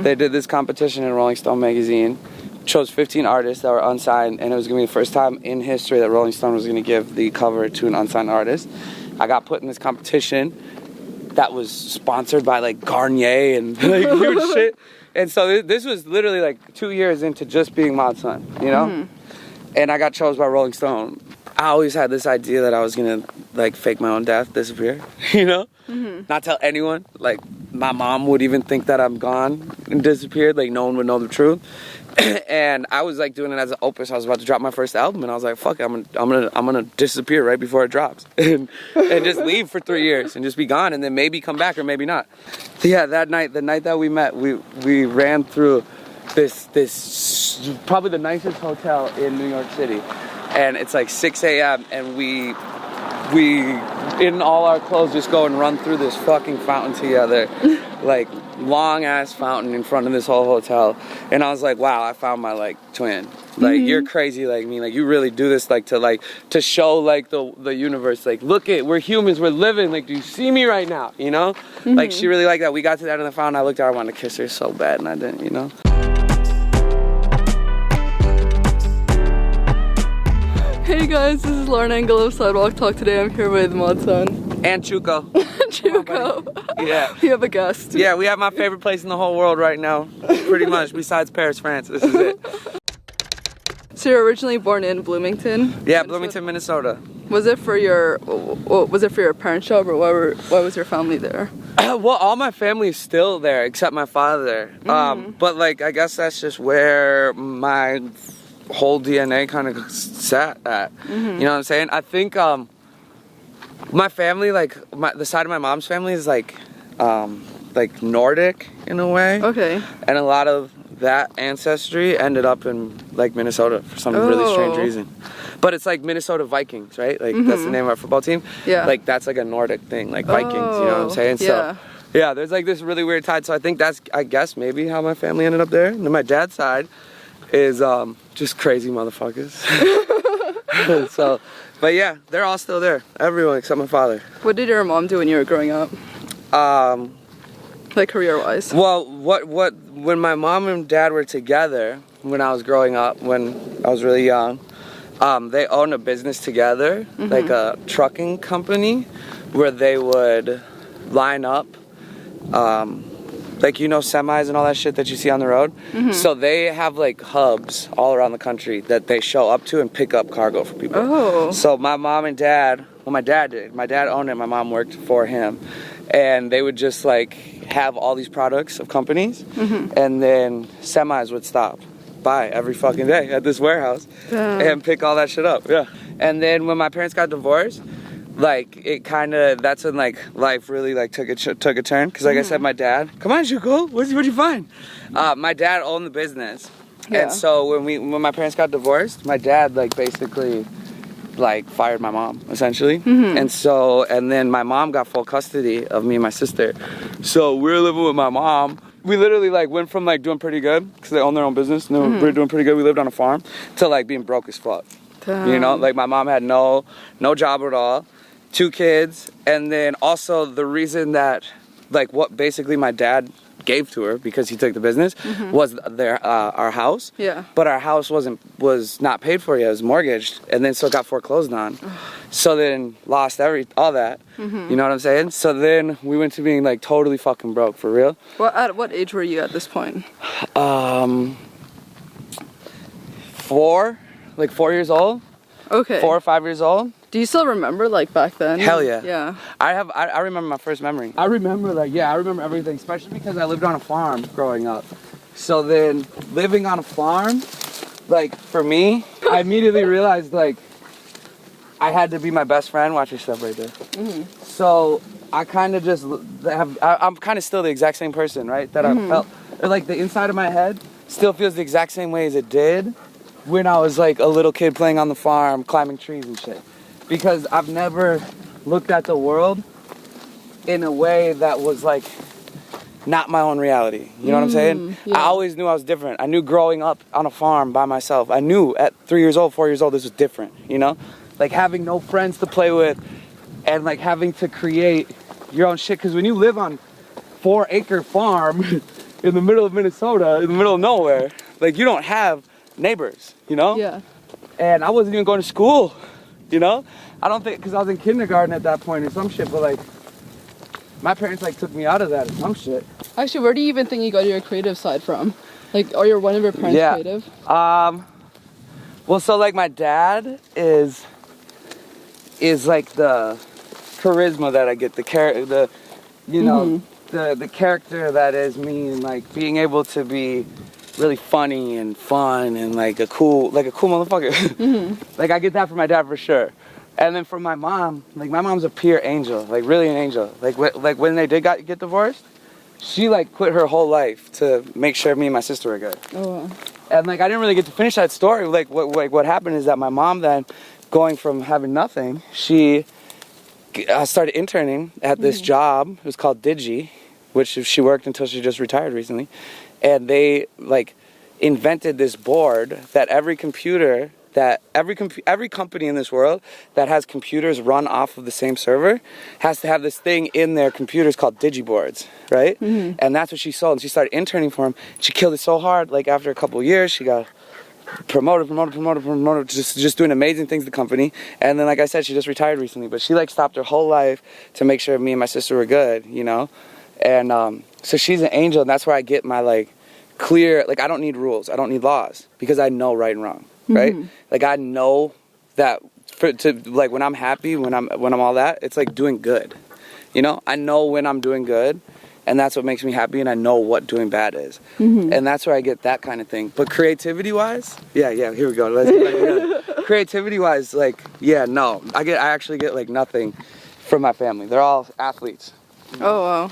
They did this competition in Rolling Stone magazine, chose 15 artists that were unsigned, and it was going to be the first time in history that Rolling Stone was going to give the cover to an unsigned artist. I got put in this competition that was sponsored by like Garnier and like huge shit. And so this was literally like 2 years into just being Mod Son, you know? And I got chosen by Rolling Stone. I always had this idea that I was gonna like fake my own death, disappear, you know? Not tell anyone. Like my mom would even think that I'm gone and disappeared. Like no one would know the truth. And I was like doing it as an opus. I was about to drop my first album, and I was like, "Fuck it, I'm gonna disappear right before it drops, and just leave for 3 years and just be gone, and then maybe come back or maybe not." So yeah, that night, the night that we met, we ran through this probably the nicest hotel in New York City, and it's like 6 a.m. and we in all our clothes just go and run through this fucking fountain together, like long ass fountain in front of this whole hotel. And I was like, wow, I found my like twin. Like you're crazy like me. Like you really do this like to show like the universe, like look it, we're humans, we're living, like do you see me right now, you know? Like she really liked that. We got to the end of the fountain, I looked at her, I wanted to kiss her so bad and I didn't, you know? Hey guys, this is Lauren Engel of Sidewalk Talk. Today I'm here with Mod Son. And Chuko. Chuko. Yeah. We have a guest. Yeah, we have my favorite place in the whole world right now. Pretty much, besides Paris, France. This is it. So you're originally born in Bloomington? Yeah, Minnesota? Bloomington, Minnesota. Was it for your parents' job, or why was your family there? Well, all my family is still there except my father. But like, I guess that's just where my whole DNA kind of sat at. You know what I'm saying? I think my family, like the side of my mom's family is like Nordic in a way. Okay. And a lot of that ancestry ended up in like Minnesota for some really strange reason. But it's like Minnesota Vikings, right? Like that's the name of our football team. Yeah. Like that's like a Nordic thing, like Vikings, you know what I'm saying? Yeah. So yeah, there's like this really weird tie. So I think that's, I guess maybe how my family ended up there. And then my dad's side is just crazy motherfuckers. So, but yeah, they're all still there. Everyone except my father. What did your mom do when you were growing up? Like career-wise? Well, when my mom and dad were together, when I was growing up, when I was really young, they owned a business together, like a trucking company, where they would line up, like, you know, semis and all that shit that you see on the road. So they have like hubs all around the country that they show up to and pick up cargo for people. Oh. So my mom and dad, well, my dad did. My dad owned it, my mom worked for him. And they would just like have all these products of companies, and then semis would stop by every fucking day at this warehouse and pick all that shit up. Yeah. And then when my parents got divorced, like it kind of, that's when like life really like took a turn, because like I said, my dad, come on Shuko, what'd you find? My dad owned the business, and so when my parents got divorced, my dad like basically like fired my mom essentially. And then my mom got full custody of me and my sister, so we were living with my mom. We literally like went from like doing pretty good because they own their own business, and we were doing pretty good, we lived on a farm, to like being broke as fuck. You know, like my mom had no job at all, 2 kids, and then also the reason that like what basically my dad gave to her, because he took the business, was our house. Yeah. But our house was not paid for yet, it was mortgaged, and then so it got foreclosed on. So then lost all that. You know what I'm saying? So then we went to being like totally fucking broke for real. Well, at what age were you at this point? 4 years old. Okay. 4 or 5 years old. Do you still remember like back then? Hell yeah. Yeah. I remember my first memory. I remember everything, especially because I lived on a farm growing up. So then living on a farm, like for me, I immediately realized like I had to be my best friend. Watch your stuff right there. So I kind of just I'm kind of still the exact same person, right? That I felt, like the inside of my head still feels the exact same way as it did when I was like a little kid playing on the farm, climbing trees and shit. Because I've never looked at the world in a way that was like not my own reality. You know what I'm saying? Yeah. I always knew I was different. I knew growing up on a farm by myself, I knew at 3 years old, 4 years old, this was different, you know? Like having no friends to play with and like having to create your own shit. Because when you live on 4-acre farm, in the middle of Minnesota, in the middle of nowhere. Like, you don't have neighbors, you know? Yeah. And I wasn't even going to school, you know? I don't think, because I was in kindergarten at that point or some shit, but like, my parents like took me out of that or some shit. Actually, where do you even think you got your creative side from? Like, are one of your parents creative? Well, so like my dad is like the charisma that I get, the you know, the character that is me, and like being able to be really funny and fun and like a cool motherfucker. Like, I get that from my dad for sure. And then from my mom, like my mom's a pure angel, like really an angel. Like when they did get divorced, she like quit her whole life to make sure me and my sister were good. Oh, wow. And like I didn't really get to finish that story. Like what happened is that my mom then, going from having nothing, she started interning at this job. It was called DeJ, which she worked until she just retired recently. And they like invented this board that every company in this world that has computers run off of the same server has to have this thing in their computers called digiboards, right? And that's what she sold. And she started interning for them. She killed it so hard. Like after a couple of years, she got promoted, just doing amazing things to the company. And then, like I said, she just retired recently. But she like stopped her whole life to make sure me and my sister were good, you know? And so she's an angel, and that's where I get my like clear, like I don't need rules, I don't need laws, because I know right and wrong, right? Like I know that like when I'm happy, when I'm all that, it's like doing good, you know? I know when I'm doing good, and that's what makes me happy, and I know what doing bad is. And that's where I get that kind of thing. But creativity wise, yeah, here we go. Let's get back together. Creativity wise, like, yeah, no. I actually get like nothing from my family. They're all athletes. Oh, wow.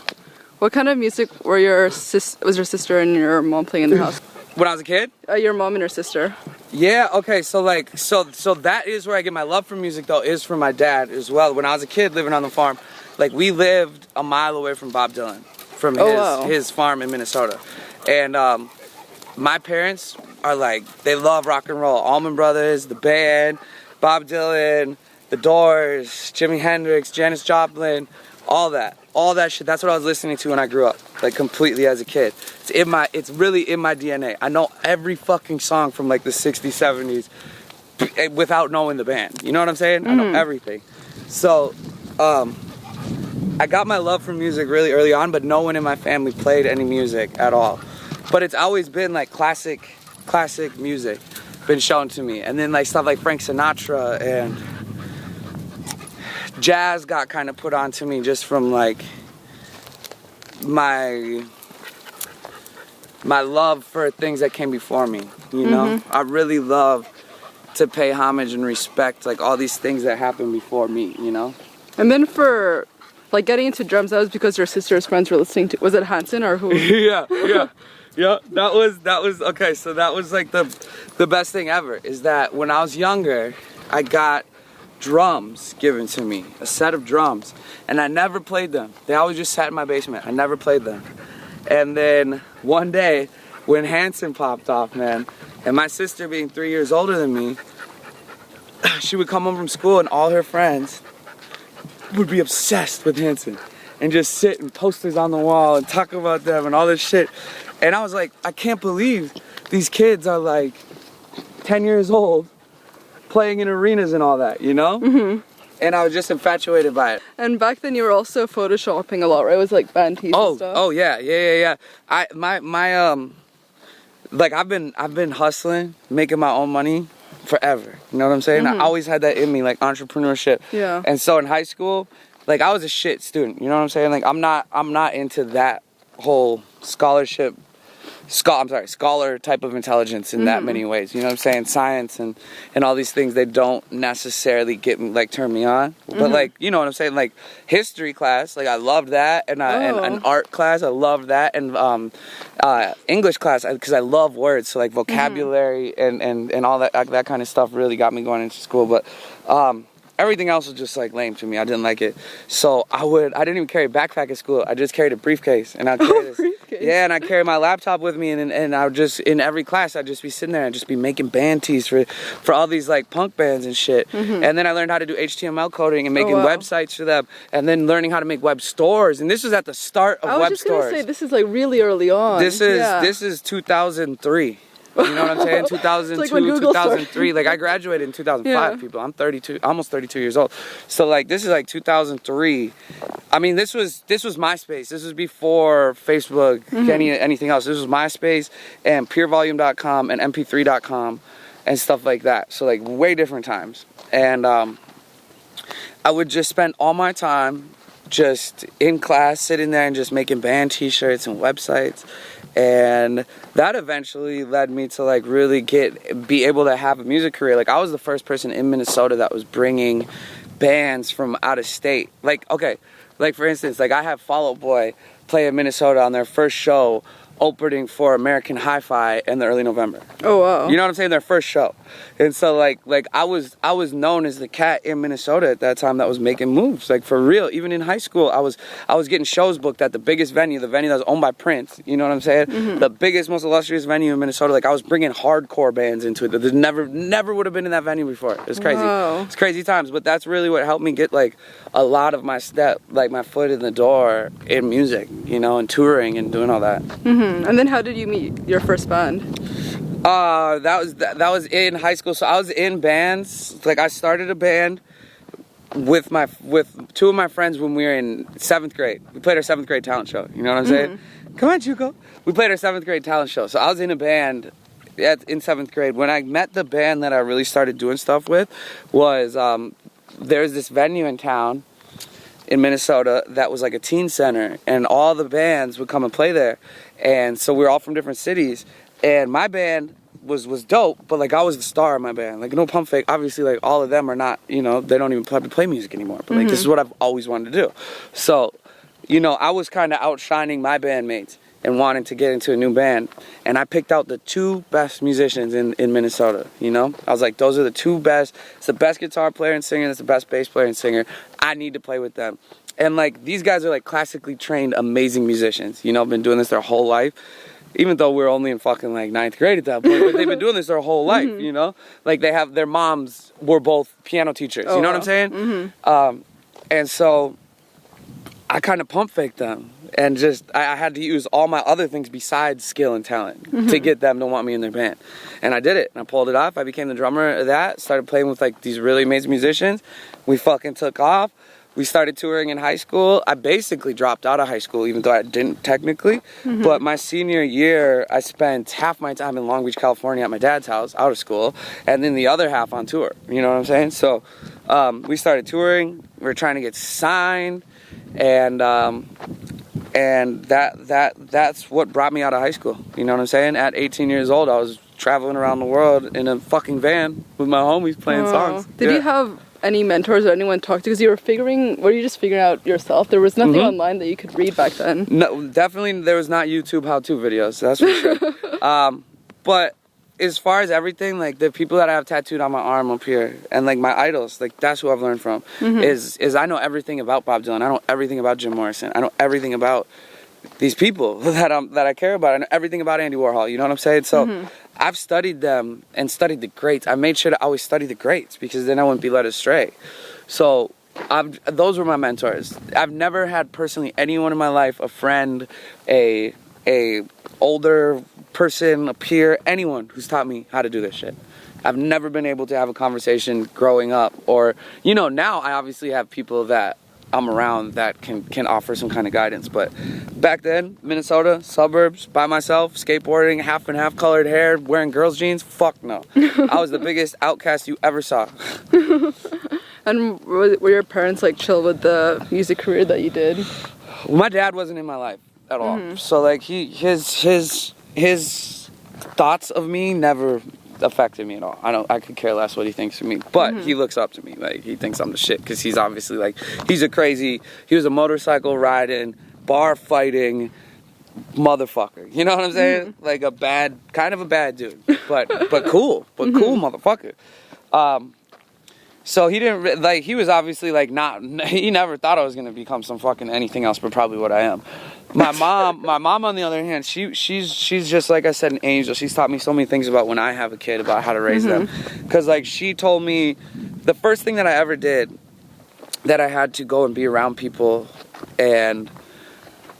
What kind of music was your sister and your mom playing in the house? When I was a kid? Your mom and her sister. Yeah, okay, so like, so that is where I get my love for music, though, is from my dad as well. When I was a kid living on the farm, like, we lived a mile away from Bob Dylan, from his farm in Minnesota. And my parents are like, they love rock and roll. Allman Brothers, the band, Bob Dylan, The Doors, Jimi Hendrix, Janis Joplin, all that shit. That's what I was listening to when I grew up, like completely as a kid. It's really in my DNA. I know every fucking song from like the 60s, 70s without knowing the band. You know what I'm saying? I know everything. So, I got my love for music really early on, but no one in my family played any music at all. But it's always been like classic music been shown to me. And then like stuff like Frank Sinatra and jazz got kind of put on to me just from like my love for things that came before me, you know? I really love to pay homage and respect like all these things that happened before me, you know? And then for like getting into drums, that was because your sister's friends were listening to, was it Hanson or who? Yeah, that was okay. So that was like the best thing ever, is that when I was younger, I got drums given to me, a set of drums, and I never played them. They always just sat in my basement. I never played them. And then one day when Hanson popped off, man, and my sister being 3 years older than me, she would come home from school and all her friends would be obsessed with Hanson and just sit and posters on the wall and talk about them and all this shit. And I was like, I can't believe these kids are like 10 years old playing in arenas and all that, you know? And I was just infatuated by it. And back then you were also photoshopping a lot, right? It was like band tees and stuff. Oh yeah. Like I've been hustling, making my own money forever. You know what I'm saying? I always had that in me, like entrepreneurship. Yeah. And so in high school, like I was a shit student. You know what I'm saying? Like I'm not into that whole scholar type of intelligence in that many ways. You know what I'm saying? Science and all these things, they don't necessarily turn me on. But like, you know what I'm saying? Like history class, like I loved that, and an art class, I loved that, and English class, because I love words, so like vocabulary and all that kind of stuff really got me going into school. But everything else was just like lame to me. I didn't like it. So I didn't even carry a backpack at school. I just carried a briefcase, and I'd carry this case. Yeah, and I carry my laptop with me, and I would just, in every class, I'd just be sitting there and just be making band tees for all these like punk bands and shit. And then I learned how to do HTML coding and making websites for them, and then learning how to make web stores. And this was at the start of web stores. I was just gonna say, this is like really early on. This is 2003. You know what I'm saying? 2002, like 2003. Like I graduated in 2005, people. I'm 32, almost 32 years old. So like this is like 2003. I mean, this was MySpace. This was before Facebook, anything else. This was MySpace and purevolume.com and mp3.com and stuff like that. So like way different times. And I would just spend all my time just in class, sitting there and just making band t-shirts and websites. And that eventually led me to like really be able to have a music career. Like I was the first person in Minnesota that was bringing bands from out of state. Like, okay, like for instance, like I have Fall Out Boy play in Minnesota on their first show, opening for American Hi-Fi in the early November. Oh wow. You know what I'm saying? Their first show. And so like I was known as the cat in Minnesota at that time that was making moves. Like for real. Even in high school, I was getting shows booked at the biggest venue, the venue that was owned by Prince. You know what I'm saying? The biggest, most illustrious venue in Minnesota. Like I was bringing hardcore bands into it that never would have been in that venue before. It was crazy. Wow. It's crazy times, but that's really what helped me get like a lot of my my foot in the door in music, you know, and touring and doing all that. And then how did you meet your first band? That was in high school. So I was in bands. Like I started a band with two of my friends when we were in 7th grade. We played our 7th grade talent show. You know what I'm saying? Come on, Chuko. We played our 7th grade talent show. So I was in a band in 7th grade. When I met the band that I really started doing stuff with was there's this venue in town in Minnesota that was like a teen center, and all the bands would come and play there. And so we were all from different cities, and my band was dope, but like I was the star of my band. Like no pump fake, obviously like all of them are not, you know, they don't even play music anymore, but like this is what I've always wanted to do. So, you know, I was kind of outshining my bandmates and wanting to get into a new band, and I picked out the two best musicians in Minnesota, you know? I was like, those are the two best. It's the best guitar player and singer, it's the best bass player and singer. I need to play with them. And like these guys are like classically trained amazing musicians, you know, been doing this their whole life, even though we're only in fucking like 9th grade at that point, but they've been doing this their whole life, you know? Like their moms were both piano teachers, you know what I'm saying? And so I kind of pump faked them, and just I had to use all my other things besides skill and talent to get them to want me in their band. And I did it, and I pulled it off. I became the drummer of that, started playing with like these really amazing musicians. We fucking took off. We started touring in high school. I basically dropped out of high school, even though I didn't technically. But my senior year, I spent half my time in Long Beach, California at my dad's house, out of school, and then the other half on tour. You know what I'm saying? So we started touring. We were trying to get signed, and that's what brought me out of high school. You know what I'm saying? At 18 years old, I was traveling around the world in a fucking van with my homies playing songs. Did you have any mentors or anyone to talk to? Because you were you just figuring out yourself? There was nothing online that you could read back then. No, definitely there was not YouTube how-to videos, that's for sure. But as far as everything, like the people that I have tattooed on my arm up here, and like my idols, like that's who I've learned from. Is I know everything about Bob Dylan. I know everything about Jim Morrison. I know everything about these people that I care about. I know everything about Andy Warhol. You know what I'm saying? So I've studied them and studied the greats. I made sure to always study the greats because then I wouldn't be led astray. So those were my mentors. I've never had personally anyone in my life, a friend, a older person, a peer, anyone who's taught me how to do this shit. I've never been able to have a conversation growing up, or, you know, now I obviously have people that I'm around that can offer some kind of guidance. But back then, Minnesota, suburbs, by myself, skateboarding, half and half colored hair, wearing girls' jeans, fuck no. I was the biggest outcast you ever saw. And were your parents like chill with the music career that you did? Well, my dad wasn't in my life at all. So like his thoughts of me never affected me at all. I could care less what he thinks of me, but he looks up to me. Like he thinks I'm the shit because he's obviously like he was a motorcycle riding, bar fighting motherfucker. You know what I'm saying? Like kind of a bad dude, but cool motherfucker. So he didn't like. He was obviously like not. He never thought I was gonna become some fucking anything else, but probably what I am. My mom, on the other hand, she's just like I said, an angel. She's taught me so many things about when I have a kid, about how to raise them. Because like she told me, the first thing that I ever did, that I had to go and be around people and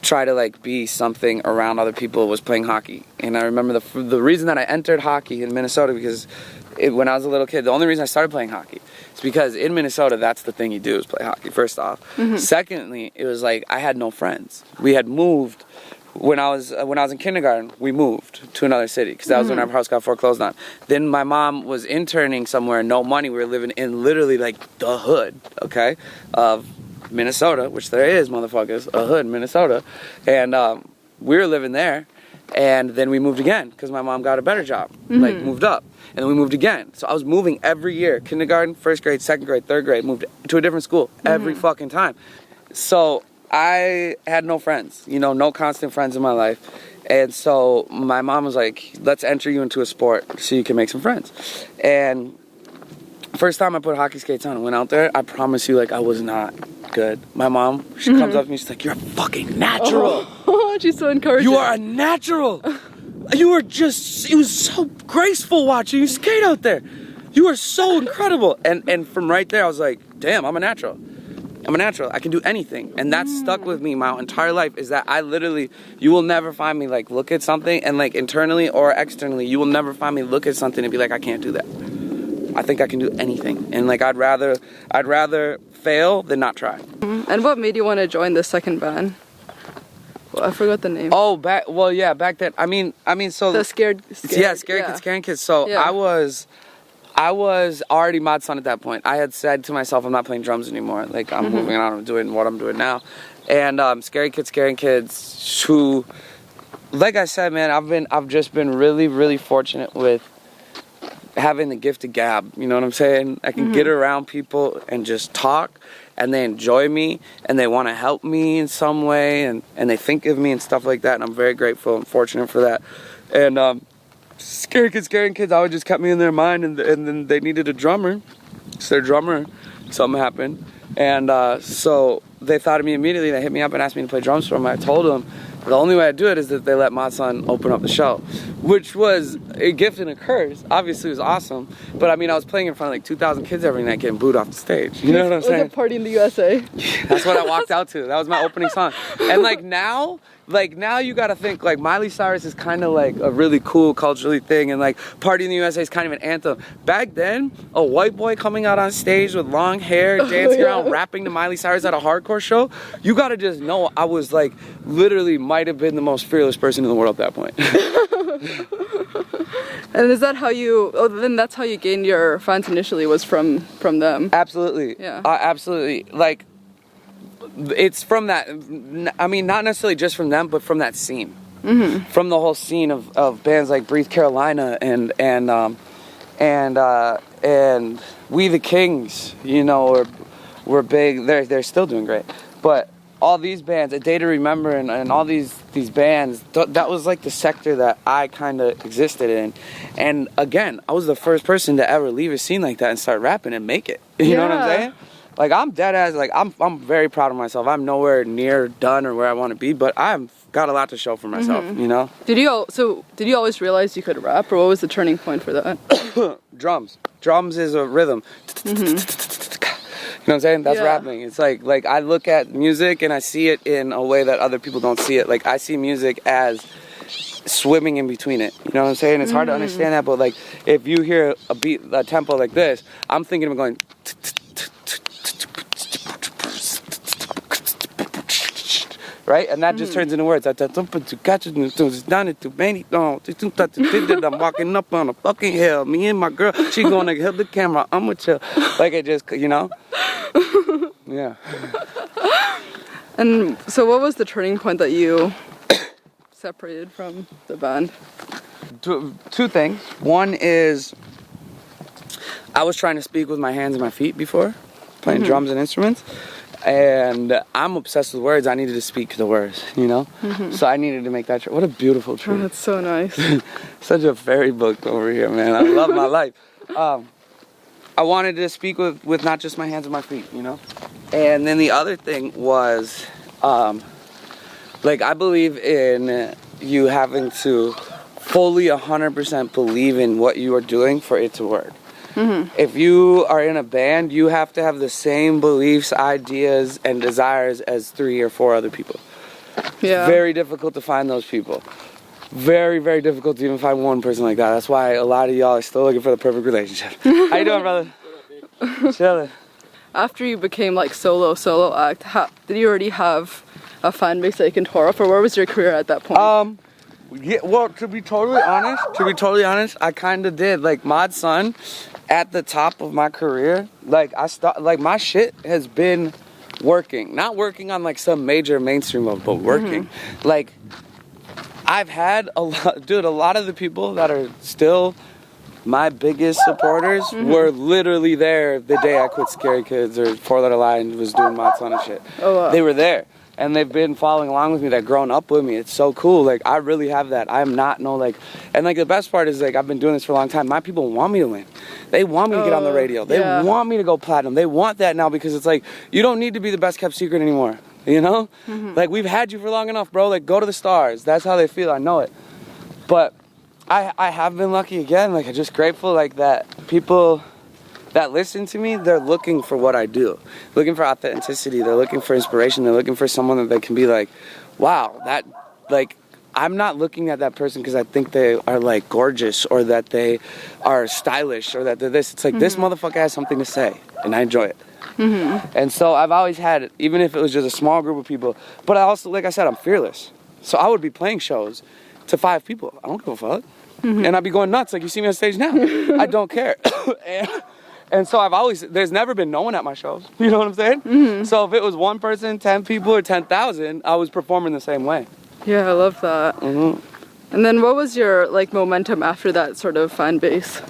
try to like be something around other people, was playing hockey. And I remember the reason that I entered hockey in Minnesota, because when I was a little kid, the only reason I started playing hockey is because in Minnesota, that's the thing you do, is play hockey, first off. Secondly, it was like I had no friends. We had moved, when I was in kindergarten, we moved to another city, because that was when our house got foreclosed on. Then my mom was interning somewhere, no money. We were living in literally like the hood, okay, of Minnesota, which there is, motherfuckers, a hood in Minnesota. And we were living there. And then we moved again because my mom got a better job, like moved up. And then we moved again. So I was moving every year, kindergarten, first grade, second grade, third grade, moved to a different school every fucking time. So I had no friends, you know, no constant friends in my life. And so my mom was like, let's enter you into a sport so you can make some friends. And first time I put hockey skates on and went out there, I promise you, like, I was not good. My mom, she comes up to me, she's like, you're a fucking natural. Oh, she's so encouraging. You are a natural. You were just, it was so graceful watching you skate out there. You are so incredible. And from right there, I was like, damn, I'm a natural. I'm a natural. I can do anything. And that's stuck with me my entire life, is that I literally, you will never find me like look at something and like internally or externally, you will never find me look at something and be like, I can't do that. I think I can do anything. And like, I'd rather fail than not try. And what made you want to join the second band? Well, I forgot the name. Oh, back then. I mean, so the scared yeah, scaring kids. So yeah. I was already Mod Son at that point. I had said to myself, I'm not playing drums anymore. Like, I'm moving on. I'm doing what I'm doing now. And scaring kids who, like I said, man, I've just been really, really fortunate with having the gift of gab. You know what I'm saying? I can get around people and just talk, and they enjoy me, and they want to help me in some way, and they think of me and stuff like that. And I'm very grateful and fortunate for that. And scaring kids always just kept me in their mind, and then they needed a drummer. So their drummer, something happened, and so they thought of me immediately. They hit me up and asked me to play drums for them. I told them the only way I do it is that they let Mod Son open up the show, which was a gift and a curse. Obviously, it was awesome, but I mean, I was playing in front of like 2,000 kids every night, getting booed off the stage. You know what I'm saying? Was it Party in the USA? That's what I walked out to. That was my opening song. And like now you gotta think, like, Miley Cyrus is kind of like a really cool culturally thing, and like Party in the USA is kind of an anthem. Back then, a white boy coming out on stage with long hair, dancing around, rapping to Miley Cyrus at a hardcore show, you gotta just know I was like, literally might have been the most fearless person in the world at that point. And is that how you, then that's how you gained your fans initially, was from them? Absolutely. Yeah. Absolutely. Like, it's from that, I mean, not necessarily just from them, but from that scene. From the whole scene of bands like Breathe Carolina and We the Kings, you know, were big. They're still doing great. But all these bands, A Day to Remember and all these bands, that was like the sector that I kind of existed in. And again, I was the first person to ever leave a scene like that and start rapping and make it. You know what I'm saying? Like, I'm dead ass, like, I'm very proud of myself. I'm nowhere near done or where I want to be, but I've got a lot to show for myself, you know? Did you always realize you could rap, or what was the turning point for that? Drums. Drums is a rhythm. You know what I'm saying? That's rapping. It's like I look at music and I see it in a way that other people don't see it. Like, I see music as swimming in between it. You know what I'm saying? It's hard to understand that, but like, if you hear a beat, a tempo like this, I'm thinking of going right? And that just turns into words. I'm walking up on a fucking hill. Me and my girl, she gonna hit the camera. I'm with you. Like, it just, you know? Yeah. And so what was the turning point that you separated from the band? Two things. One is, I was trying to speak with my hands and my feet before, playing drums and instruments. And I'm obsessed with words. I needed to speak the words, you know? So I needed to make that tree. What a beautiful tree. Oh, that's so nice. Such a fairy book over here, man. I love my life. I wanted to speak with not just my hands and my feet, you know? And then the other thing was, like, I believe in you having to fully 100% believe in what you are doing for it to work. If you are in a band, you have to have the same beliefs, ideas, and desires as 3 or 4 other people. Yeah. It's very difficult to find those people. Very, very difficult to even find one person like that. That's why a lot of y'all are still looking for the perfect relationship. How you doing, brother? Chilling. After you became like solo act, did you already have a fan base that you can tour off, or where was your career at that point? Yeah, well, to be totally honest, I kind of did. Like, Mod Sun, at the top of my career, like, my shit has been working. Not working on, like, some major mainstream level, but working. Like, I've had a lot of the people that are still my biggest supporters were literally there the day I quit Scary Kids or 4 Letter Lie and was doing Mod Sun and shit. Oh, wow. They were there. And they've been following along with me. They've grown up with me. It's so cool. Like, I really have that. I'm not and like, the best part is, like, I've been doing this for a long time. My people want me to win. They want me to get on the radio. They want me to go platinum. They want that now because it's like, you don't need to be the best kept secret anymore. You know? Like, we've had you for long enough, bro. Like, go to the stars. That's how they feel. I know it. But I have been lucky again. Like, I'm just grateful, like, that people that listen to me, they're looking for what I do. Looking for authenticity. They're looking for inspiration. They're looking for someone that they can be like, wow, that, like, I'm not looking at that person because I think they are, like, gorgeous or that they are stylish or that they're this. It's like, this motherfucker has something to say, and I enjoy it. And so I've always had it, even if it was just a small group of people. But I also, like I said, I'm fearless. So I would be playing shows to 5 people. I don't give a fuck. And I'd be going nuts like you see me on stage now. I don't care. And so there's never been no one at my shows. You know what I'm saying? So if it was 1 person, 10 people, or 10,000, I was performing the same way. Yeah, I love that. And then what was your, like, momentum after that sort of fan base?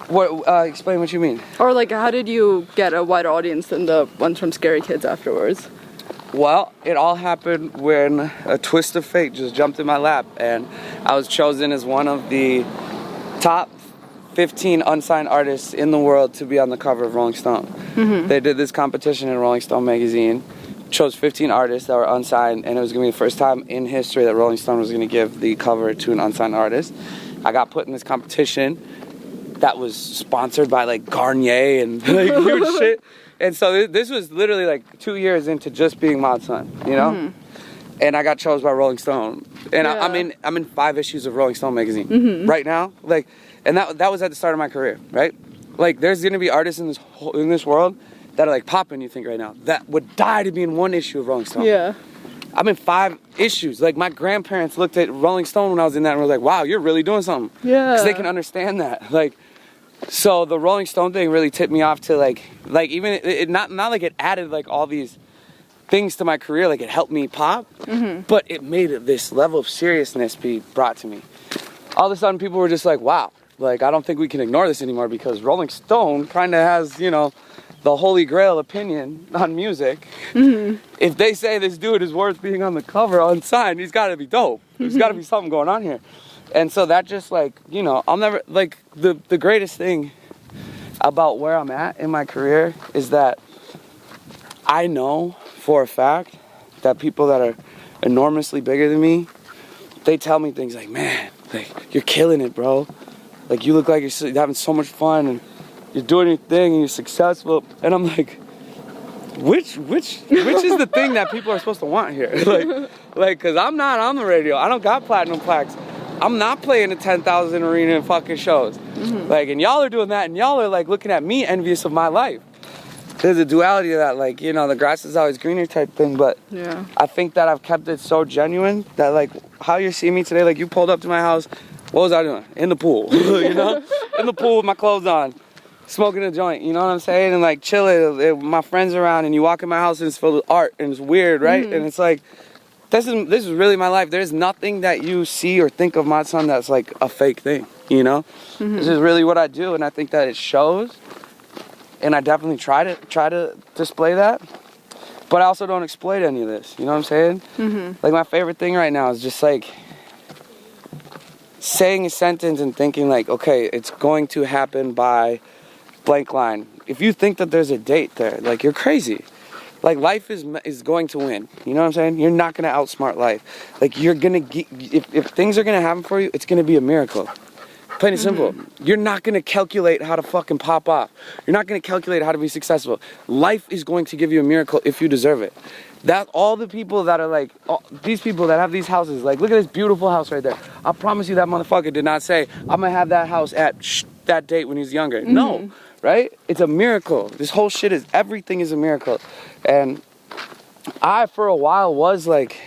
What? Explain what you mean. Or, like, how did you get a wider audience than the ones from Scary Kids afterwards? Well, it all happened when a twist of fate just jumped in my lap, and I was chosen as one of the top 15 unsigned artists in the world to be on the cover of Rolling Stone. They did this competition in Rolling Stone magazine, chose 15 artists that were unsigned, and it was going to be the first time in history that Rolling Stone was going to give the cover to an unsigned artist. I got put in this competition that was sponsored by, like, Garnier and, like, huge shit. And so this was literally, like, 2 years into just being Mod Sun, you know? And I got chosen by Rolling Stone. And I'm in 5 issues of Rolling Stone magazine right now. Like, and that was at the start of my career, right? Like, there's gonna be artists in this world that are, like, popping, you think, right now, that would die to be in 1 issue of Rolling Stone. Yeah. I'm in 5 issues. Like, my grandparents looked at Rolling Stone when I was in that and were like, wow, you're really doing something. Yeah. Because they can understand that. Like, so the Rolling Stone thing really tipped me off to, like even it not like it added, like, all these things to my career, like, it helped me pop, but it made this level of seriousness be brought to me. All of a sudden, people were just like, wow, like, I don't think we can ignore this anymore because Rolling Stone kind of has, you know, the holy grail opinion on music. If they say this dude is worth being on the cover unsigned, he's got to be dope. There's got to be something going on here. And so that just, like, you know, I'll never, like, the greatest thing about where I'm at in my career is that I know for a fact that people that are enormously bigger than me, they tell me things like, man, like, you're killing it, bro. Like, you look like you're having so much fun and you're doing your thing and you're successful. And I'm like, which is the thing that people are supposed to want here? like, cause I'm not on the radio. I don't got platinum plaques. I'm not playing a 10,000 arena and fucking shows. Like, and y'all are doing that, and y'all are, like, looking at me envious of my life. There's a duality to that, like, you know, the grass is always greener type thing, but yeah. I think that I've kept it so genuine that, like, how you're seeing me today, like, you pulled up to my house, what was I doing? In the pool, you know? In the pool with my clothes on, smoking a joint, you know what I'm saying? And, like, chilling, my friends around, and you walk in my house and it's filled with art, and it's weird, right? And it's like, this is really my life. There's nothing that you see or think of Mod Sun that's, like, a fake thing, you know? This is really what I do, and I think that it shows. And I definitely try to display that. But I also don't exploit any of this, you know what I'm saying? Like, my favorite thing right now is just, like, saying a sentence and thinking like, okay, it's going to happen by blank line. If you think that there's a date there, like, you're crazy. Like, life is going to win. You know what I'm saying? You're not going to outsmart life. Like, you're going to get, if things are going to happen for you, it's going to be a miracle. Plain and simple. You're not going to calculate how to fucking pop off. You're not going to calculate how to be successful. Life is going to give you a miracle if you deserve it. That all the people that are like, these people that have these houses, like, look at this beautiful house right there. I promise you that motherfucker did not say, I'm going to have that house at that date when he's younger. No, right? It's a miracle. This whole shit is, everything is a miracle. And I, for a while, was like,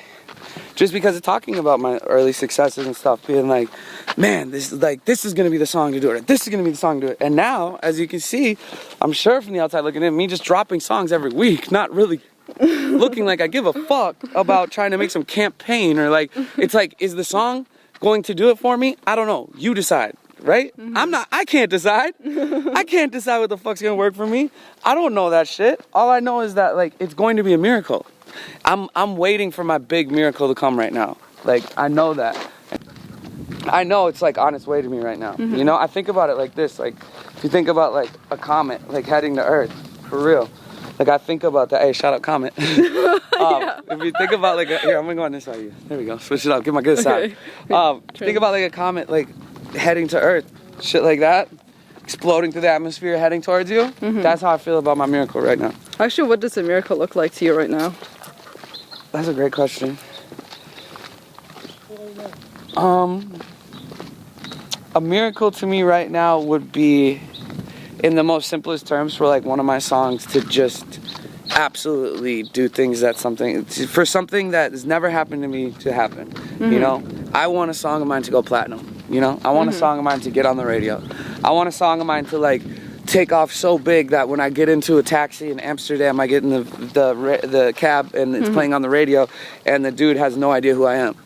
just because of talking about my early successes and stuff, being like, man, this is gonna be the song to do it. This is gonna be the song to do it. And now, as you can see, I'm sure from the outside looking in, me just dropping songs every week, not really looking like I give a fuck about trying to make some campaign or like, it's like, is the song going to do it for me? I don't know. You decide, right? I can't decide. I can't decide what the fuck's gonna work for me. I don't know that shit. All I know is that, like, it's going to be a miracle. I'm waiting for my big miracle to come right now. Like, I know that. I know it's like on its way to me right now. You know, I think about it like this. Like, if you think about like a comet, like heading to Earth, for real. Like, I think about that. Hey, shout out comet. If you think about like, here, I'm gonna go on this side of you. There we go. Switch it up. Get my good side. Think about like a comet, like heading to Earth, shit like that, exploding through the atmosphere, heading towards you. That's how I feel about my miracle right now. Actually, what does a miracle look like to you right now? That's a great question. A miracle to me right now would be, in the most simplest terms, for like one of my songs to just absolutely do things that for something that has never happened to me to happen. You know, I want a song of mine to go platinum. You know, I want a song of mine to get on the radio. I want a song of mine to like take off so big that when I get into a taxi in Amsterdam, I get in the cab and it's playing on the radio, and the dude has no idea who I am.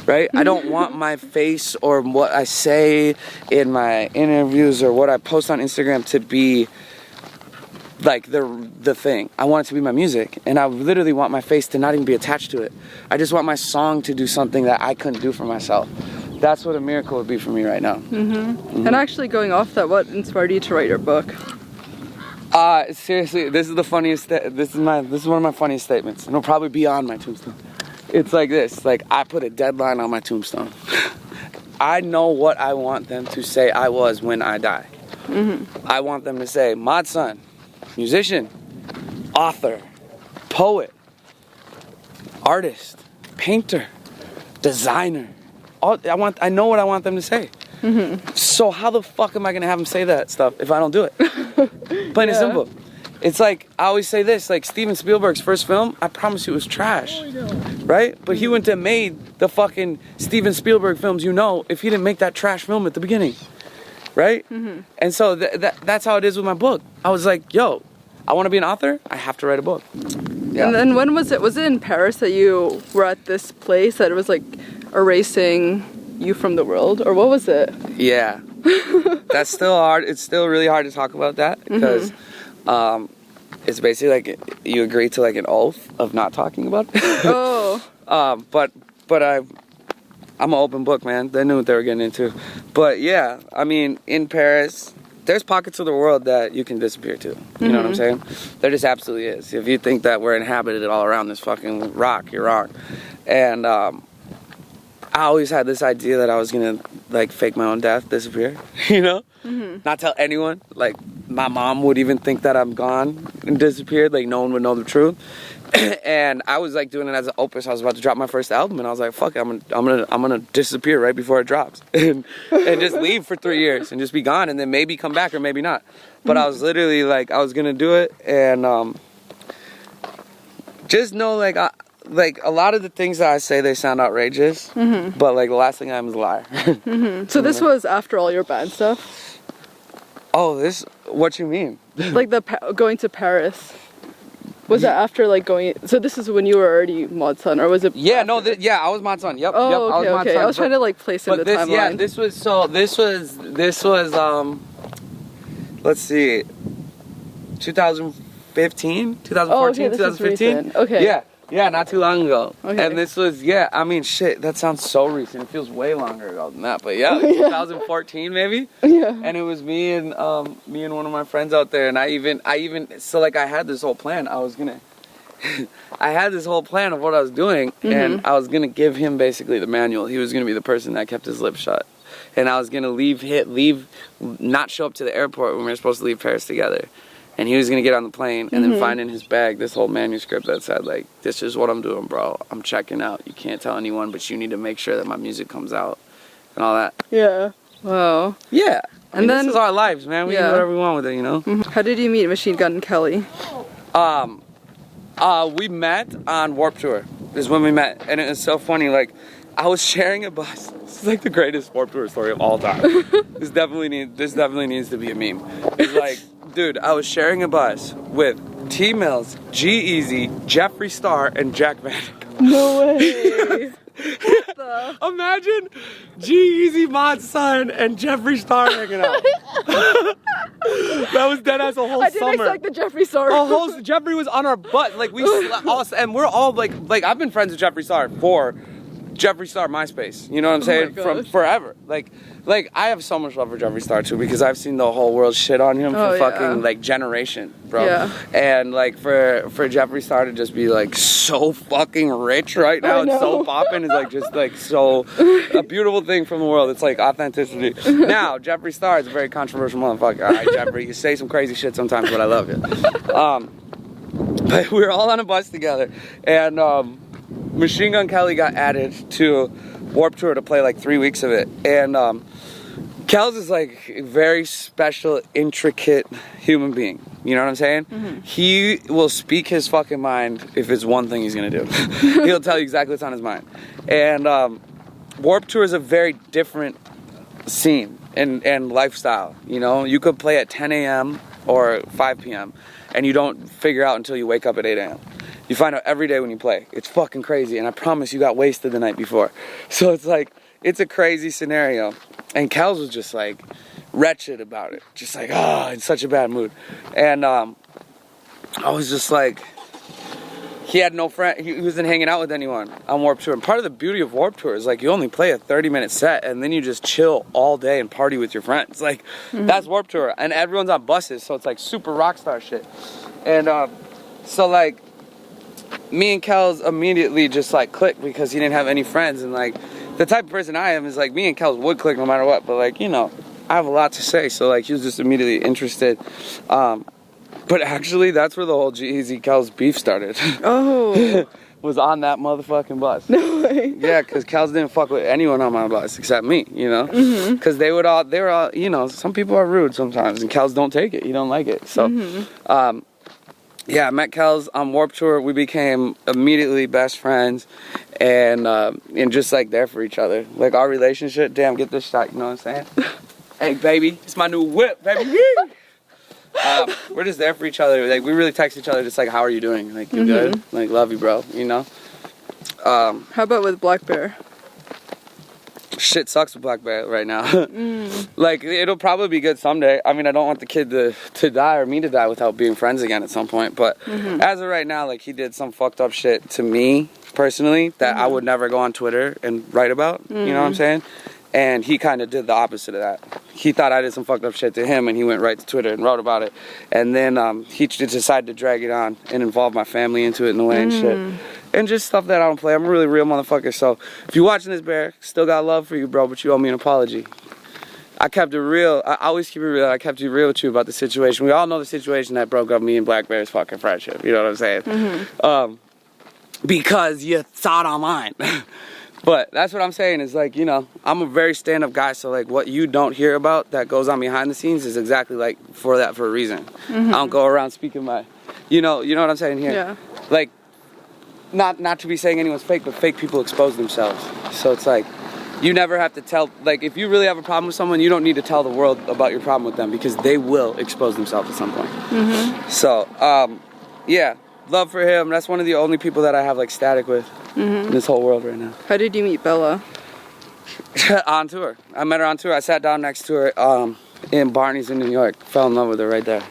Right? I don't want my face or what I say in my interviews or what I post on Instagram to be like the thing. I want it to be my music, and I literally want my face to not even be attached to it. I just want my song to do something that I couldn't do for myself. That's what a miracle would be for me right now. And actually, going off that, what inspired you to write your book? Seriously, this is the funniest. This is one of my funniest statements, and it'll probably be on my tombstone. It's like this, like, I put a deadline on my tombstone. I know what I want them to say I was when I die. I want them to say, Mod son, musician, author, poet, artist, painter, designer. I know what I want them to say. So how the fuck am I gonna have them say that stuff if I don't do it? Plain and simple. It's like, I always say this, like Steven Spielberg's first film, I promise you it was trash, right? But he wouldn't have made the fucking Steven Spielberg films, you know, if he didn't make that trash film at the beginning, right? And so that's how it is with my book. I was like, yo, I want to be an author, I have to write a book. Yeah. And then when was it? Was it in Paris that you were at this place that it was like erasing you from the world, or what was it? Yeah, that's still hard. It's still really hard to talk about that because it's basically like you agree to like an oath of not talking about it. But I'm an open book, man. They knew what they were getting into. But yeah, I mean, in Paris, there's pockets of the world that you can disappear to. You know what I'm saying? There just absolutely is. If you think that we're inhabited all around this fucking rock, you're wrong. And I always had this idea that I was gonna like fake my own death, disappear, you know? Not tell anyone. Like, my mom would even think that I'm gone and disappeared. Like, no one would know the truth. And I was like doing it as an opus. I was about to drop my first album, and I was like, "Fuck it, I'm gonna disappear right before it drops, and just leave for 3 years and just be gone, and then maybe come back or maybe not." But I was literally like, I was gonna do it, and just know like a lot of the things that I say, they sound outrageous, but like the last thing I am is a liar. So this was after all your band stuff? Oh, what you mean? Like going to Paris. Was that after like going? So this is when you were already Mod Son, or was it? Yeah, I was Mod Son. Yep. Oh, yep, okay, I was Mod okay. Son, I was trying to like place in the timeline. Yeah, this was let's see, 2015, 2014, 2015. Okay. Yeah. Yeah, not too long ago. Okay. And this was, yeah, I mean, shit, that sounds so recent. It feels way longer ago than that. But yeah, 2014 maybe. Yeah. And it was me and one of my friends out there. And I even, so like I had this whole plan. I was gonna, I had this whole plan of what I was doing. And I was gonna give him basically the manual. He was gonna be the person that kept his lips shut. And I was gonna not show up to the airport when we were supposed to leave Paris together. And he was gonna get on the plane and then find in his bag this whole manuscript that said like, this is what I'm doing, bro. I'm checking out. You can't tell anyone, but you need to make sure that my music comes out and all that. Yeah. Wow. Yeah. And then this is our lives, man. We can do whatever we want with it, you know? How did you meet Machine Gun and Kelly? We met on Warped Tour. Is when we met, and it was so funny. Like, I was sharing a bus. This is like the greatest Warped Tour story of all time. This definitely needs to be a meme. It's like, dude, I was sharing a bus with T Mills, G-Eazy, Jeffree Star, and Jack Vanek. No way. What the? Imagine G-Eazy, Mod's son, and Jeffree Star hanging out. That was dead ass a whole I didn't summer. expect the Jeffree Star. Jeffree was on our butt. Like and we're all like I've been friends with Jeffree Star for Jeffree Star MySpace. You know what I'm saying? From forever. Like I have so much love for Jeffree Star too because I've seen the whole world shit on him for fucking like generation, bro. Yeah. And like for Jeffree Star to just be like so fucking rich right now, it's so popping, is like just like so a beautiful thing from the world. It's like authenticity. Now Jeffree Star is a very controversial motherfucker. All right, Jeffree, you say some crazy shit sometimes, but I love you. But we were all on a bus together, and Machine Gun Kelly got added to Warped Tour to play like 3 weeks of it, and Kel's is like a very special, intricate human being. You know what I'm saying? He will speak his fucking mind if it's one thing he's gonna do. He'll tell you exactly what's on his mind. And Warped Tour is a very different scene and lifestyle. You know, you could play at 10 a.m. or 5 p.m. and you don't figure out until you wake up at 8 a.m. You find out every day when you play. It's fucking crazy, and I promise you got wasted the night before. So it's like, it's a crazy scenario. And Kels was just like wretched about it. Just like, in such a bad mood. And I was just like, he had no friend, he wasn't hanging out with anyone on Warped Tour. And part of the beauty of Warped Tour is like, you only play a 30-minute set and then you just chill all day and party with your friends. Like, that's Warped Tour. And everyone's on buses, so it's like super rock star shit. And so like, me and Kels immediately just like clicked because he didn't have any friends. And like, the type of person I am is like, me and Kels would click no matter what. But like, you know, I have a lot to say. So like, he was just immediately interested. But actually, that's where the whole G-Eazy Kels beef started. Oh. Was on that motherfucking bus. No way. Yeah, because Kels didn't fuck with anyone on my bus except me, you know? Because they were all, you know, some people are rude sometimes, and Kels don't take it. He don't like it. So, yeah, I met Kels on Warped Tour. We became immediately best friends and just like there for each other. Like our relationship, damn, get this shot, you know what I'm saying? Hey, baby, it's my new whip, baby. We're just there for each other. Like, we really text each other just like, how are you doing? Like, you good? Like, love you, bro, you know? How about with blackbear? Shit sucks with blackbear right now. Like, it'll probably be good someday. I mean, I don't want the kid to die or me to die without being friends again at some point. But as of right now, like, he did some fucked up shit to me personally that I would never go on Twitter and write about. You know what I'm saying? And he kind of did the opposite of that. He thought I did some fucked up shit to him, and he went right to Twitter and wrote about it. And then he decided to drag it on and involve my family into it in a way and shit. And just stuff that I don't play. I'm a really real motherfucker. So if you're watching this, Bear, still got love for you, bro, but you owe me an apology. I kept it real. I always keep it real. I kept it real with you about the situation. We all know the situation that broke up me and blackbear's fucking friendship. You know what I'm saying? Because you saw it online. But that's what I'm saying is like, you know, I'm a very stand-up guy, so like what you don't hear about that goes on behind the scenes is exactly like for a reason. I don't go around speaking my, you know what I'm saying here? Yeah. Like, not to be saying anyone's fake, but fake people expose themselves. So it's like, you never have to tell, like if you really have a problem with someone, you don't need to tell the world about your problem with them because they will expose themselves at some point. So, yeah. Love for him. That's one of the only people that I have like static with in this whole world right now. How did you meet Bella? On tour. I met her on tour. I sat down next to her in Barney's in New York. Fell in love with her right there.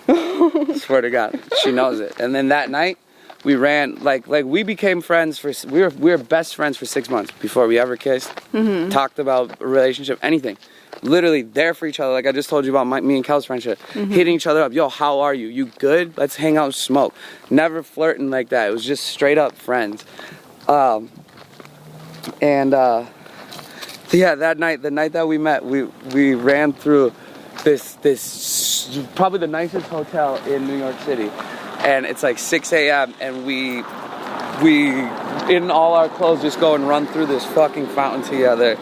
Swear to God. She knows it. And then that night, We ran like we became friends for we were best friends for 6 months before we ever kissed, talked about a relationship, anything. Literally there for each other. Like I just told you about me and Kel's friendship. Hitting each other up. Yo, how are you? You good? Let's hang out and smoke. Never flirting like that. It was just straight up friends. Yeah, that night, the night that we met, we ran through this probably the nicest hotel in New York City. And it's like 6 a.m. and we in all our clothes just go and run through this fucking fountain together.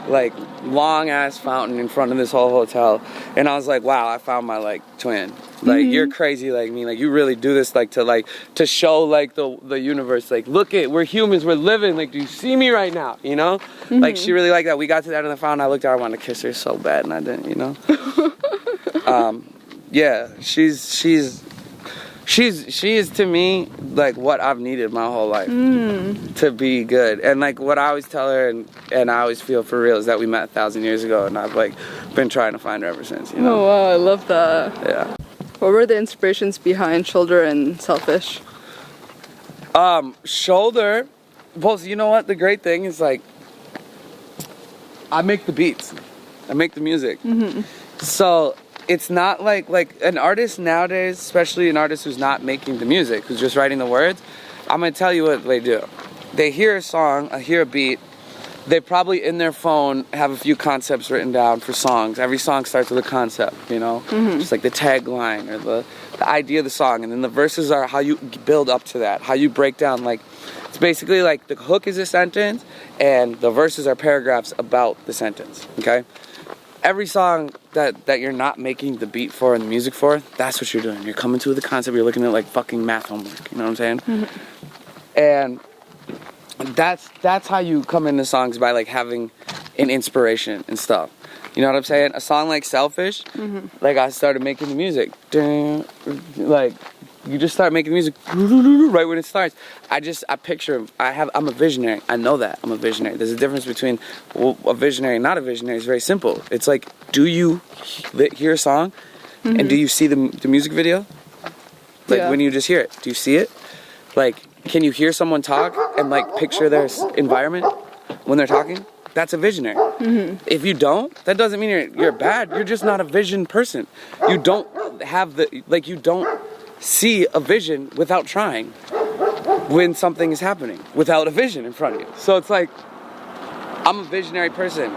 Like long ass fountain in front of this whole hotel. And I was like, wow, I found my like twin. Like you're crazy like me. Like you really do this like to show like the universe, like look it, we're humans, we're living, like do you see me right now, you know? Like she really liked that. We got to that in the fountain, I looked at her, I wanted to kiss her so bad and I didn't, you know? Yeah, she is to me like what I've needed my whole life to be good. And like what I always tell her and I always feel for real is that we met 1,000 years ago and I've like been trying to find her ever since, you know? Oh wow, I love that. Yeah. What were the inspirations behind Shoulder and Selfish? Shoulder, well, you know what? The great thing is like I make the beats. I make the music. So it's not like an artist nowadays, especially an artist who's not making the music, who's just writing the words. I'm gonna tell you what they do. They hear a song, hear a beat. They probably in their phone have a few concepts written down for songs. Every song starts with a concept, you know, just like the tagline or the idea of the song, and then the verses are how you build up to that, how you break down. Like it's basically like the hook is a sentence, and the verses are paragraphs about the sentence. Okay. Every song that you're not making the beat for and the music for, that's what you're doing. You're coming to the concept, you're looking at like fucking math homework, you know what I'm saying? And that's how you come into songs, by like having an inspiration and stuff. You know what I'm saying? A song like Selfish, like I started making the music. Like you just start making music right when it starts. I picture, I'm a visionary. I know that I'm a visionary. There's a difference between a visionary and not a visionary. It's very simple. It's like, do you hear a song and do you see the music video? Like when you just hear it, do you see it? Like, can you hear someone talk and like picture their environment when they're talking? That's a visionary. If you don't, that doesn't mean you're bad. You're just not a vision person. You don't have you don't see a vision without trying when something is happening, without a vision in front of you. So it's like, I'm a visionary person.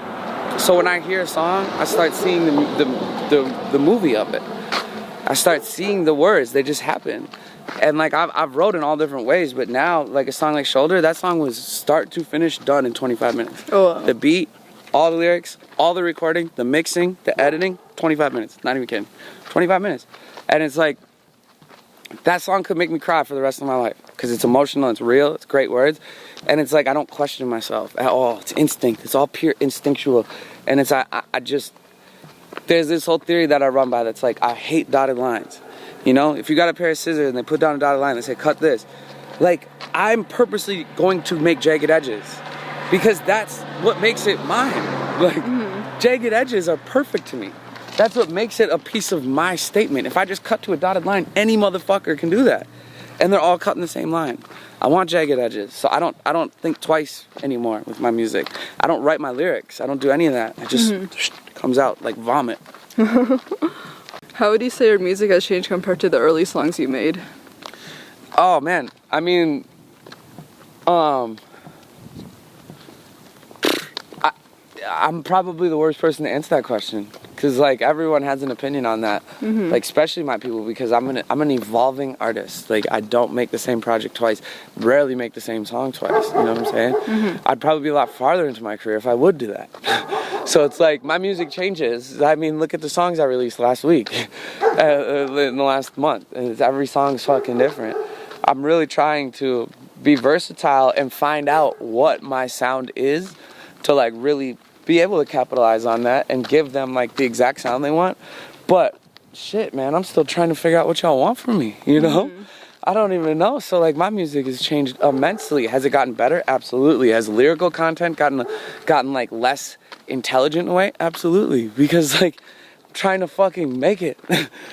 So when I hear a song, I start seeing the movie of it. I start seeing the words, they just happen. And like I've wrote in all different ways, but now like a song like Shoulder, that song was start to finish done in 25 minutes. Oh, wow. The beat, all the lyrics, all the recording, the mixing, the editing, 25 minutes. Not even kidding. 25 minutes. And it's like, that song could make me cry for the rest of my life because it's emotional, it's real, it's great words. And it's like, I don't question myself at all. It's instinct. It's all pure instinctual. And it's, I just, there's this whole theory that I run by that's like, I hate dotted lines. You know, if you got a pair of scissors and they put down a dotted line, they say, cut this. Like, I'm purposely going to make jagged edges because that's what makes it mine. Like, jagged edges are perfect to me. That's what makes it a piece of my statement. If I just cut to a dotted line, any motherfucker can do that. And they're all cut in the same line. I want jagged edges. So I don't think twice anymore with my music. I don't write my lyrics. I don't do any of that. It just comes out like vomit. How would you say your music has changed compared to the early songs you made? Oh man, I mean, I'm probably the worst person to answer that question because like everyone has an opinion on that, like especially my people, because I'm an evolving artist. Like I don't make the same project twice, rarely make the same song twice. You know what I'm saying? I'd probably be a lot farther into my career if I would do that. So it's like my music changes. I mean, look at the songs I released last week, in the last month, and every song's fucking different. I'm really trying to be versatile and find out what my sound is to like really be able to capitalize on that and give them like the exact sound they want. But shit, man, I'm still trying to figure out what y'all want from me, you know? I don't even know. So like my music has changed immensely. Has it gotten better? Absolutely. Has lyrical content gotten like less intelligent in a way? Absolutely. Because like trying to fucking make it.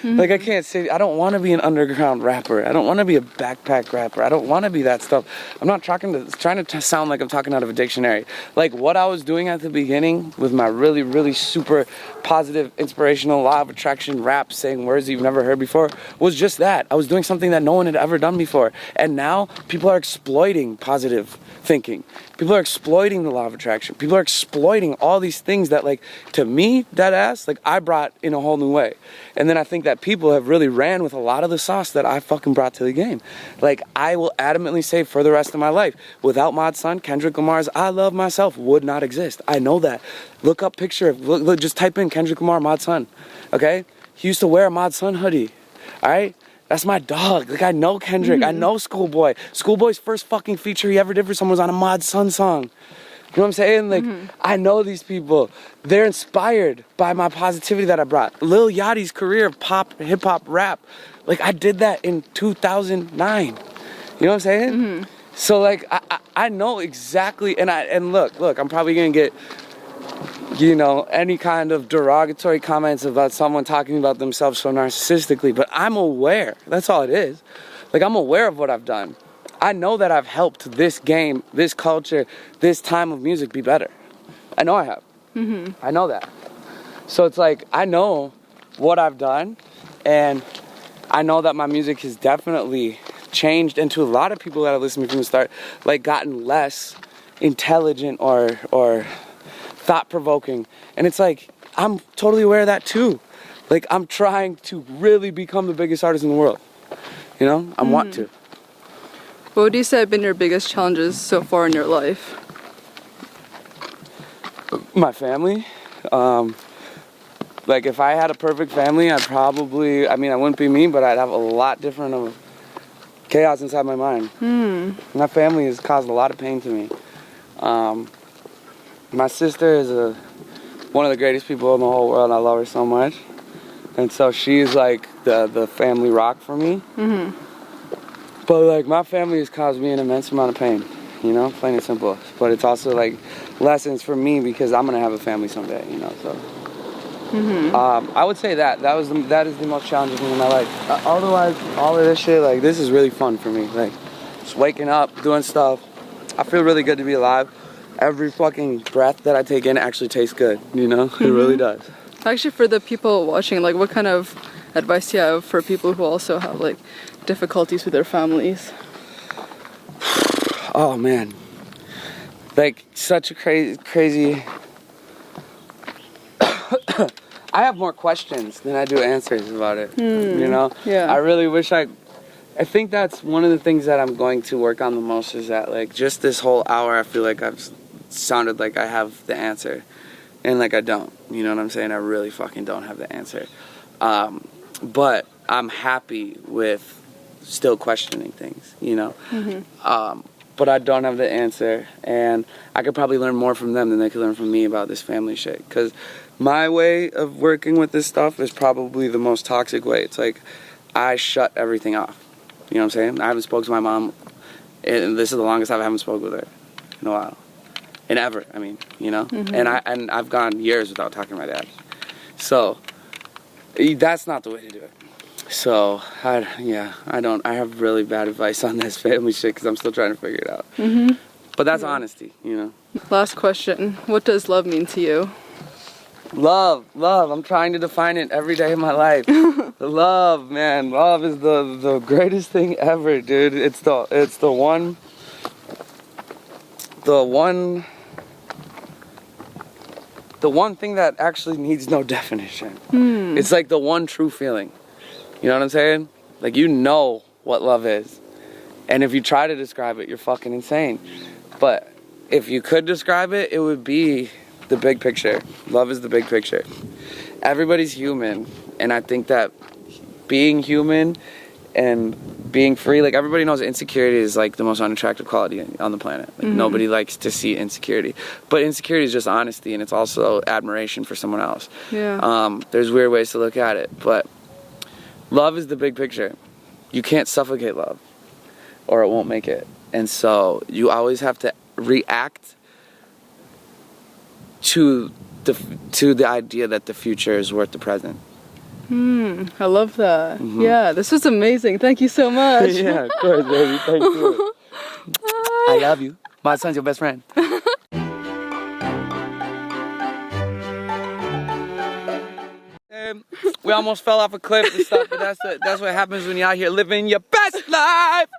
Like, I can't say, I don't want to be an underground rapper. I don't want to be a backpack rapper. I don't want to be that stuff. I'm not trying to sound like I'm talking out of a dictionary. Like, what I was doing at the beginning with my really, really super positive, inspirational, law of attraction rap, saying words you've never heard before, was just that. I was doing something that no one had ever done before. And now people are exploiting positive thinking. People are exploiting the law of attraction. People are exploiting all these things that, like, to me, that ass, like, I brought in a whole new way. And then I think that people have really ran with a lot of the sauce that I fucking brought to the game. Like, I will adamantly say for the rest of my life, without Mod Sun, Kendrick Lamar's I Love Myself would not exist. I know that. Look up picture, look, just type in Kendrick Lamar Mod Sun, okay? He used to wear a Mod Sun hoodie, all right? That's my dog. Like, I know Kendrick. I know Schoolboy. Schoolboy's first fucking feature he ever did for someone was on a Mod Sun song. You know what I'm saying? Like, I know these people. They're inspired by my positivity that I brought. Lil Yachty's career of pop, hip-hop, rap. Like, I did that in 2009. You know what I'm saying? So, like, I know exactly. And look, I'm probably going to get, you know, any kind of derogatory comments about someone talking about themselves so narcissistically, but I'm aware. That's all it is. Like, I'm aware of what I've done. I know that I've helped this game, this culture, this time of music be better. I know I have. I know that. So it's like, I know what I've done, and I know that my music has definitely changed, and to a lot of people that have listened to me from the start, like, gotten less intelligent or thought-provoking. And it's like, I'm totally aware of that too. Like, I'm trying to really become the biggest artist in the world. You know? I want to. What would you say have been your biggest challenges so far in your life? My family. Like, if I had a perfect family, I'd probably, I wouldn't be me, but I'd have a lot different of chaos inside my mind. My family has caused a lot of pain to me. My sister is one of the greatest people in the whole world. I love her so much. And so she's like the family rock for me. But, like, my family has caused me an immense amount of pain, you know, plain and simple. But it's also, like, lessons for me because I'm going to have a family someday, you know, so. I would say that is the most challenging thing in my life. Otherwise, all of this shit, like, this is really fun for me. Like, just waking up, doing stuff. I feel really good to be alive. Every fucking breath that I take in actually tastes good, you know? It really does. Actually, for the people watching, like, what kind of advice do you have for people who also have, like, difficulties with their families? Oh, man. Like, such a crazy... I have more questions than I do answers about it, you know? Yeah. I really wish I think that's one of the things that I'm going to work on the most is that, like, just this whole hour, I feel like I've sounded like I have the answer. And, like, I don't. You know what I'm saying? I really fucking don't have the answer. But I'm happy with still questioning things, you know? But I don't have the answer. And I could probably learn more from them than they could learn from me about this family shit. Because my way of working with this stuff is probably the most toxic way. It's like I shut everything off. You know what I'm saying? I haven't spoken to my mom, and this is the longest I haven't spoken with her in a while. And ever, I mean, you know? And I've gone years without talking to my dad. So that's not the way to do it. So, I have really bad advice on this family shit because I'm still trying to figure it out. But that's honesty, you know? Last question. What does love mean to you? Love. I'm trying to define it every day of my life. Love, man. Love is the greatest thing ever, dude. It's the one thing that actually needs no definition. It's like the one true feeling. You know what I'm saying? Like, you know what love is. And if you try to describe it, you're fucking insane. But if you could describe it, it would be the big picture. Love is the big picture. Everybody's human. And I think that being human and being free, like, everybody knows insecurity is, like, the most unattractive quality on the planet. Like, nobody likes to see insecurity. But insecurity is just honesty, and it's also admiration for someone else. Yeah. There's weird ways to look at it, but love is the big picture. You can't suffocate love, or it won't make it. And so you always have to react to to the idea that the future is worth the present. I love that. Yeah, this was amazing. Thank you so much. Yeah, of course, baby. Thank you. I love you. My son's your best friend. We almost fell off a cliff and stuff, but that's what happens when you're out here living your best life.